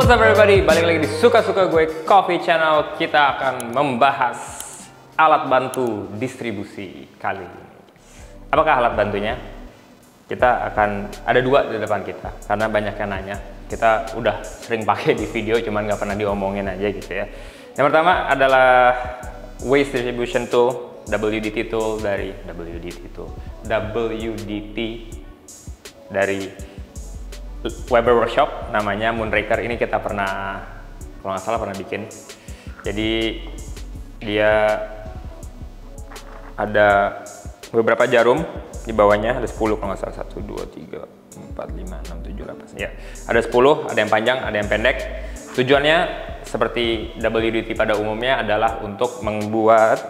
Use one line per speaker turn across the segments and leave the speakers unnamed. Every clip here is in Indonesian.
What's up everybody, balik lagi di Suka-Suka Gue Coffee Channel. Kita akan membahas alat bantu distribusi kali ini. Apakah alat bantunya? Kita akan ada dua di depan kita, karena banyak yang nanya. Kita udah sering pakai di video, cuman nggak pernah diomongin aja gitu ya. Yang pertama adalah Waste Distribution Tool, WDT Tool dari WDT dari Weber Workshop, namanya Moonraker. Ini kita pernah, kalau nggak salah pernah bikin. Jadi dia ada beberapa jarum di bawahnya, ada 10 kalau nggak salah, 1, 2, 3, 4, 5, 6, 7, 8 ya. Ada 10, ada yang panjang, ada yang pendek. Tujuannya seperti WDT pada umumnya adalah untuk membuat,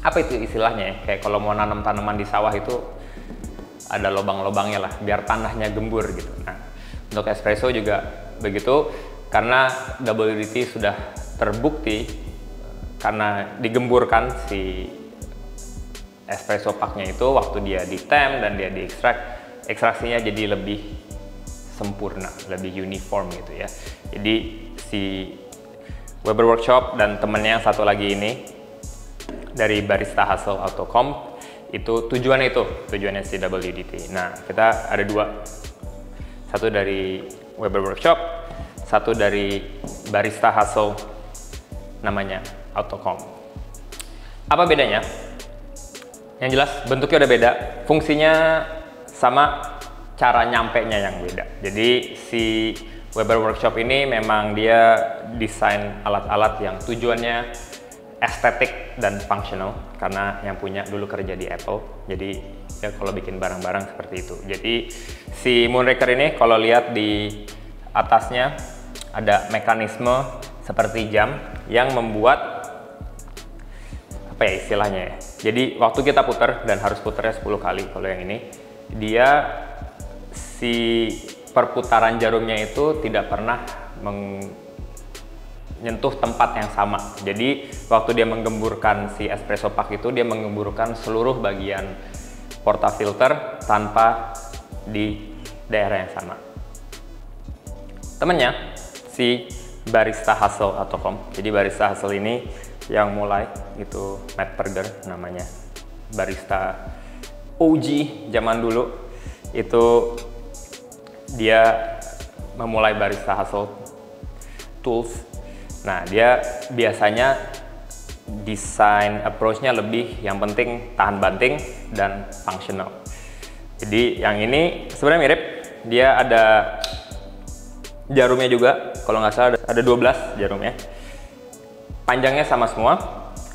apa itu istilahnya ya, kayak kalau mau nanam tanaman di sawah itu ada lubang-lubangnya lah, biar tanahnya gembur gitu. Nah, untuk espresso juga begitu, karena WDT sudah terbukti karena digemburkan si espresso packnya itu waktu dia ditem dan dia diekstrak, ekstraksinya jadi lebih sempurna, lebih uniform gitu ya. Jadi si Weber Workshop dan temennya yang satu lagi ini dari Barista Hustle Auto Comb, itu tujuannya si WDT. Nah, kita ada dua, satu dari Weber Workshop, satu dari Barista Hustle, namanya Autocomb. Apa bedanya? Yang jelas bentuknya udah beda, fungsinya sama, cara nyampenya yang beda. Jadi si Weber Workshop ini memang dia desain alat-alat yang tujuannya estetik dan functional, karena yang punya dulu kerja di Apple. Jadi ya kalau bikin barang-barang seperti itu. Jadi si Moonraker ini kalau lihat di atasnya ada mekanisme seperti jam yang membuat, apa ya istilahnya ya. Jadi waktu kita putar, dan harus putarnya 10 kali kalau yang ini, dia si perputaran jarumnya itu tidak pernah menyentuh tempat yang sama. Jadi waktu dia menggemburkan si espresso pack itu, dia menggemburkan seluruh bagian portafilter tanpa di daerah yang sama. Temennya si Barista Hustle Autocomb. Jadi Barista Hustle ini yang mulai itu Matt Berger namanya, barista OG zaman dulu. Itu dia memulai Barista Hustle Tools. Nah, dia biasanya desain approach-nya lebih yang penting tahan banting dan functional. Jadi yang ini sebenarnya mirip, dia ada jarumnya juga, kalau nggak salah ada 12 jarumnya. Panjangnya sama semua,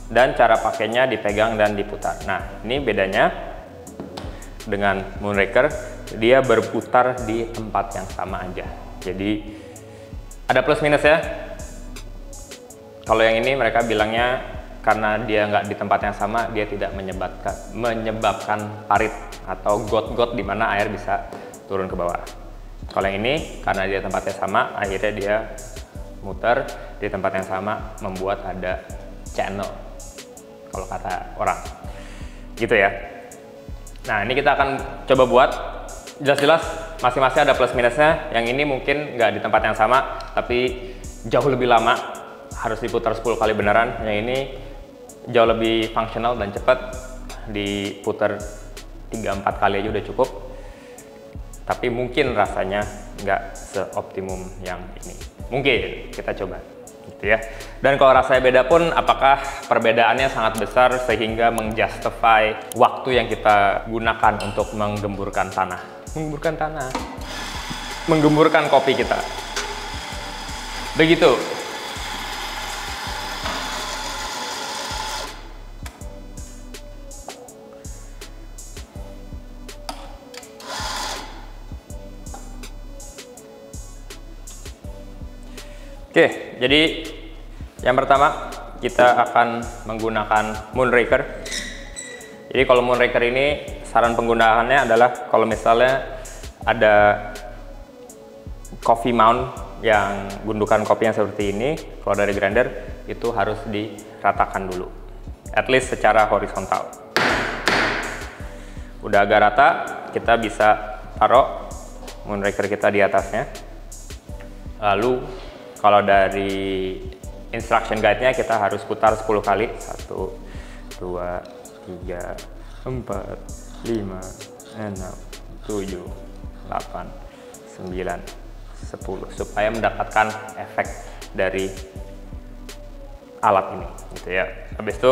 dan cara pakainya dipegang dan diputar. Nah, ini bedanya dengan Moonraker, dia berputar di tempat yang sama aja. Jadi ada plus minus ya. Kalau yang ini mereka bilangnya karena dia nggak di tempat yang sama, dia tidak menyebabkan parit atau got-got di mana air bisa turun ke bawah. Kalau yang ini karena dia tempatnya sama, akhirnya dia muter di tempat yang sama, membuat ada channel kalau kata orang gitu ya. Nah, ini kita akan coba buat, jelas-jelas masing-masing ada plus minusnya. Yang ini mungkin nggak di tempat yang sama, tapi jauh lebih lama, harus diputar 10 kali beneran. Yang ini jauh lebih fungsional dan cepat, diputar 3-4 kali aja udah cukup. Tapi mungkin rasanya nggak seoptimum yang ini. Mungkin kita coba gitu ya. Dan kalau rasanya beda pun, apakah perbedaannya sangat besar sehingga menjustify waktu yang kita gunakan untuk menggemburkan menggemburkan kopi kita. Begitu. Oke, jadi yang pertama kita akan menggunakan Moonraker. Jadi kalau Moonraker ini, saran penggunaannya adalah kalau misalnya ada coffee mount yang gundukan kopi yang seperti ini, kalau dari grinder itu harus diratakan dulu, at least secara horizontal. Udah agak rata, kita bisa taruh Moonraker kita di atasnya. Lalu kalau dari instruction guide-nya kita harus putar 10 kali. 1, 2, 3, 4, 5, 6, 7, 8, 9, 10 supaya mendapatkan efek dari alat ini gitu ya. Habis itu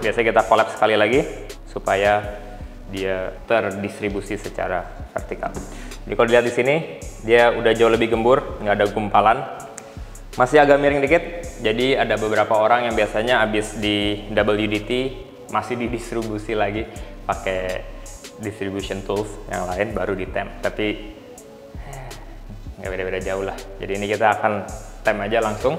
biasanya kita collapse sekali lagi supaya dia terdistribusi secara vertikal. Jadi kalau dilihat di sini dia udah jauh lebih gembur, nggak ada gumpalan. Masih agak miring dikit. Jadi ada beberapa orang yang biasanya habis di WDT masih didistribusi lagi pakai distribution tools yang lain baru di temp. Tapi nggak beda-beda jauh lah. Jadi ini kita akan temp aja langsung.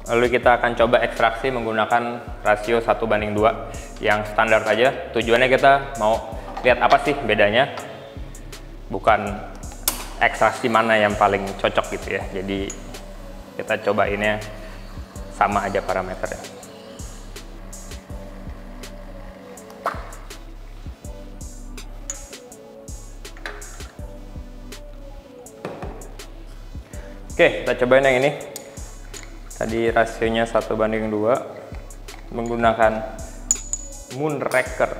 Lalu kita akan coba ekstraksi menggunakan rasio 1:2 yang standar aja. Tujuannya kita mau lihat apa sih bedanya, bukan ekstraksi mana yang paling cocok gitu ya. Jadi kita cobainnya sama aja parameternya. Oke, kita cobain yang ini. Tadi rasionya 1:2 menggunakan Moonraker.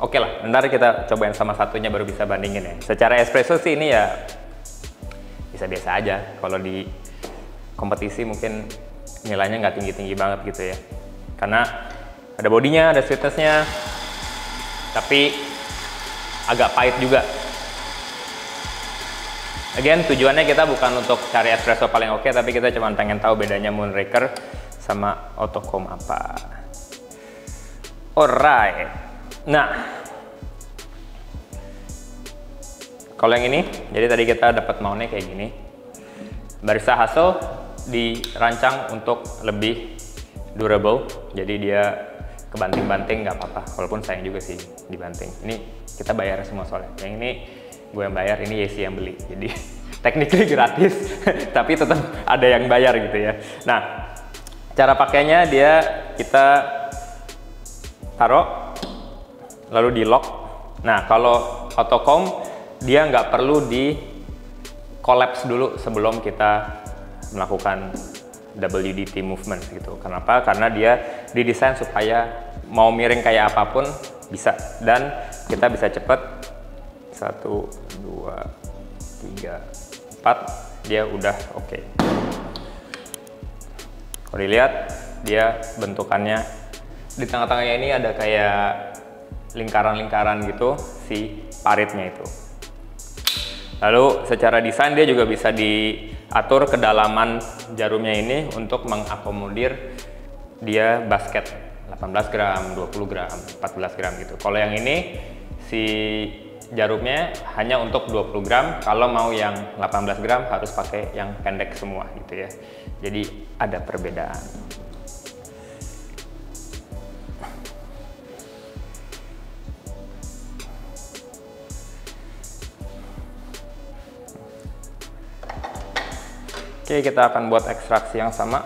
Oke lah, bentar kita cobain sama satunya baru bisa bandingin ya. Secara espresso sih ini ya bisa biasa aja. Kalau di kompetisi mungkin nilainya nggak tinggi-tinggi banget gitu ya. Karena ada bodinya, ada sweetness-nya, tapi agak pahit juga. Again, tujuannya kita bukan untuk cari espresso paling oke, tapi kita cuma pengen tahu bedanya Moonraker sama Autocomb apa. Alright. Nah, kalau yang ini, jadi tadi kita dapat maunya kayak gini. Barista Hassel dirancang untuk lebih durable, jadi dia kebanting-banting nggak apa-apa, walaupun sayang juga sih dibanting. Ini kita bayar semua soalnya. Yang ini gue yang bayar, ini Yesi yang beli. Jadi technically gratis, tapi tetap ada yang bayar gitu ya. Nah, cara pakainya dia kita taruh, lalu di lock. Nah, kalau Autocomb dia nggak perlu di collapse dulu sebelum kita melakukan WDT movement gitu. Kenapa? Karena dia didesain supaya mau miring kayak apapun bisa, dan kita bisa cepet 1, 2, 3, 4 dia udah oke. Kalau dilihat dia bentukannya di tengah-tengahnya ini ada kayak lingkaran-lingkaran gitu si paritnya itu. Lalu secara desain dia juga bisa diatur kedalaman jarumnya ini untuk mengakomodir dia basket 18 gram, 20 gram, 14 gram gitu. Kalau yang ini si jarumnya hanya untuk 20 gram, kalau mau yang 18 gram harus pakai yang pendek semua gitu ya. Jadi ada perbedaan. Oke, kita akan buat ekstraksi yang sama.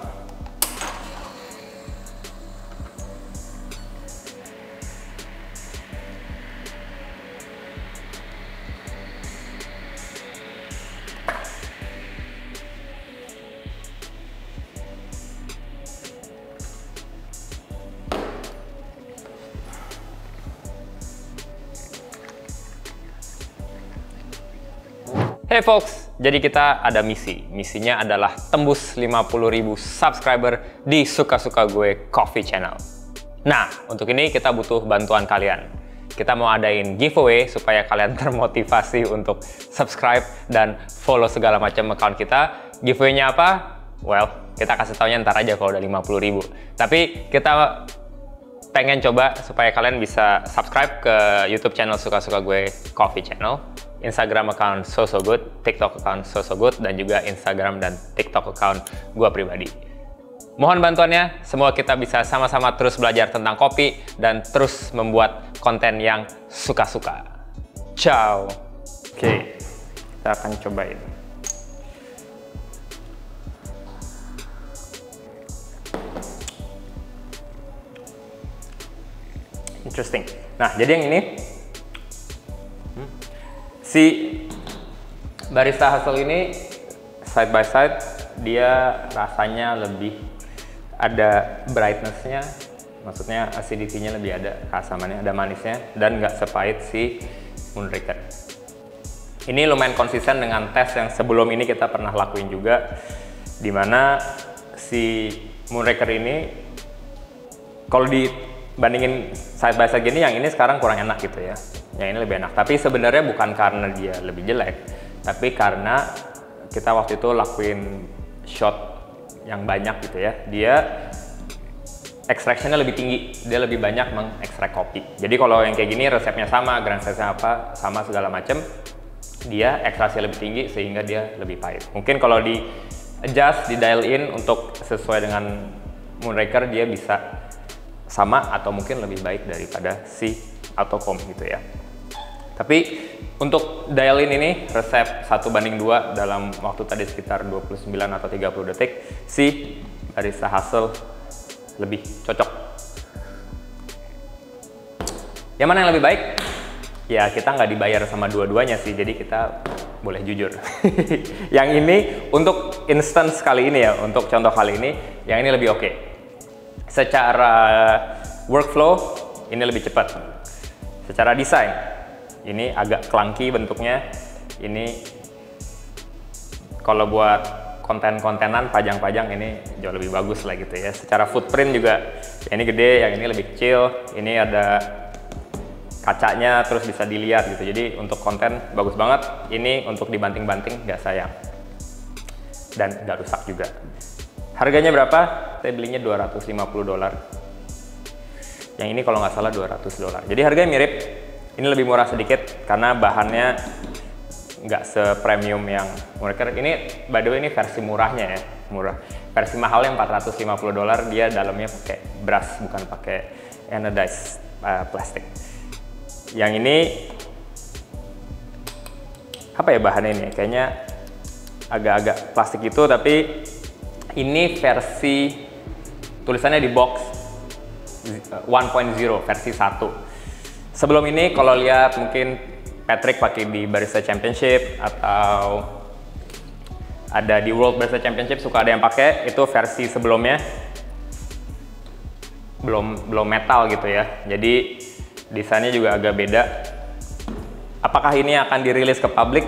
Hey folks, jadi kita ada misi. Misinya adalah tembus 50.000 subscriber di Suka-Suka Gue Coffee Channel. Nah, untuk ini kita butuh bantuan kalian. Kita mau adain giveaway supaya kalian termotivasi untuk subscribe dan follow segala macam account kita. Giveaway-nya apa? Well, kita kasih taunya ntar aja kalau udah 50.000. Tapi kita pengen coba supaya kalian bisa subscribe ke YouTube channel Suka-Suka Gue Coffee Channel, Instagram account SoSoGood, TikTok account SoSoGood, dan juga Instagram dan TikTok account gue pribadi. Mohon bantuannya, semoga kita bisa sama-sama terus belajar tentang kopi dan terus membuat konten yang suka-suka. Ciao! Oke, kita akan cobain. Interesting. Nah, jadi yang ini si Barista Hustle ini side by side dia rasanya lebih ada brightness-nya, maksudnya acidity-nya lebih ada, keasamannya, ada manisnya, dan nggak sepahit si Moonraker. Ini lumayan konsisten dengan tes yang sebelum ini kita pernah lakuin juga, dimana si Moonraker ini kalau dibandingin side by side gini, yang ini sekarang kurang enak gitu ya, yang ini lebih enak. Tapi sebenarnya bukan karena dia lebih jelek, tapi karena kita waktu itu lakuin shot yang banyak gitu ya, dia extraction-nya lebih tinggi, dia lebih banyak mengekstrak kopi. Jadi kalau yang kayak gini resepnya sama, grind size-nya apa, sama segala macem, dia ekstraksi lebih tinggi sehingga dia lebih pahit. Mungkin kalau di adjust, di dial in untuk sesuai dengan Moonraker, dia bisa sama atau mungkin lebih baik daripada si Autocomb gitu ya. Tapi untuk dial in ini resep 1:2 dalam waktu tadi sekitar 29 atau 30 detik, si Barista Hustle lebih cocok. Yang mana yang lebih baik? Ya kita nggak dibayar sama dua-duanya sih, jadi kita boleh jujur. Yang ini untuk instance kali ini ya, untuk contoh kali ini, yang ini lebih oke. Secara workflow ini lebih cepat. Secara desain ini agak clunky bentuknya. Ini kalau buat konten-kontenan pajang-pajang ini jauh lebih bagus lah gitu ya. Secara footprint juga yang ini gede, yang ini lebih kecil. Ini ada kacanya terus bisa dilihat gitu. Jadi untuk konten bagus banget. Ini untuk dibanting-banting nggak sayang dan nggak rusak juga. Harganya berapa? Saya belinya $250. Yang ini kalau nggak salah $200. Jadi harganya mirip. Ini lebih murah sedikit karena bahannya nggak se-premium yang Moonraker. Ini by the way ini versi murahnya ya, murah. Versi mahalnya $450, dia dalamnya pakai brass bukan pakai anodized plastik. Yang ini apa ya bahannya ini? Kayaknya agak-agak plastik itu, tapi ini versi tulisannya di box 1.0 versi 1. Sebelum ini kalau lihat mungkin Patrick pakai di Barista Championship atau ada di World Barista Championship, suka ada yang pakai itu versi sebelumnya, belum metal gitu ya. Jadi desainnya juga agak beda. Apakah ini akan dirilis ke publik?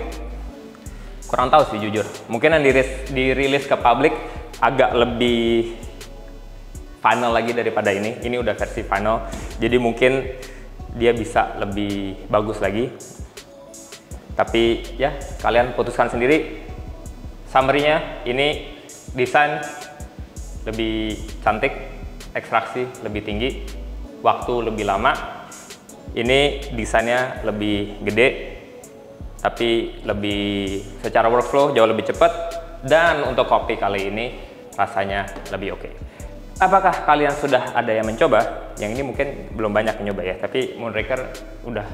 Kurang tahu sih jujur. Mungkin yang dirilis ke publik agak lebih final lagi daripada ini. Ini udah versi final. Jadi mungkin dia bisa lebih bagus lagi. Tapi ya kalian putuskan sendiri. Summary-nya ini desain lebih cantik, ekstraksi lebih tinggi, waktu lebih lama. Ini desainnya lebih gede, tapi lebih secara workflow jauh lebih cepat, dan untuk kopi kali ini rasanya lebih oke. Apakah kalian sudah ada yang mencoba? Yang ini mungkin belum banyak yang nyoba ya, tapi Moonraker udah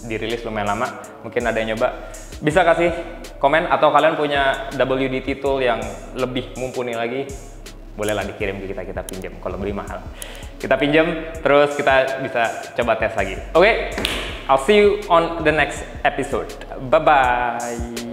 dirilis lumayan lama, mungkin ada yang nyoba. Bisa kasih komen, atau kalian punya WDT tool yang lebih mumpuni lagi, bolehlah dikirim ke kita pinjam kalau beli mahal. Kita pinjam, terus kita bisa coba tes lagi. Oke, I'll see you on the next episode. Bye-bye.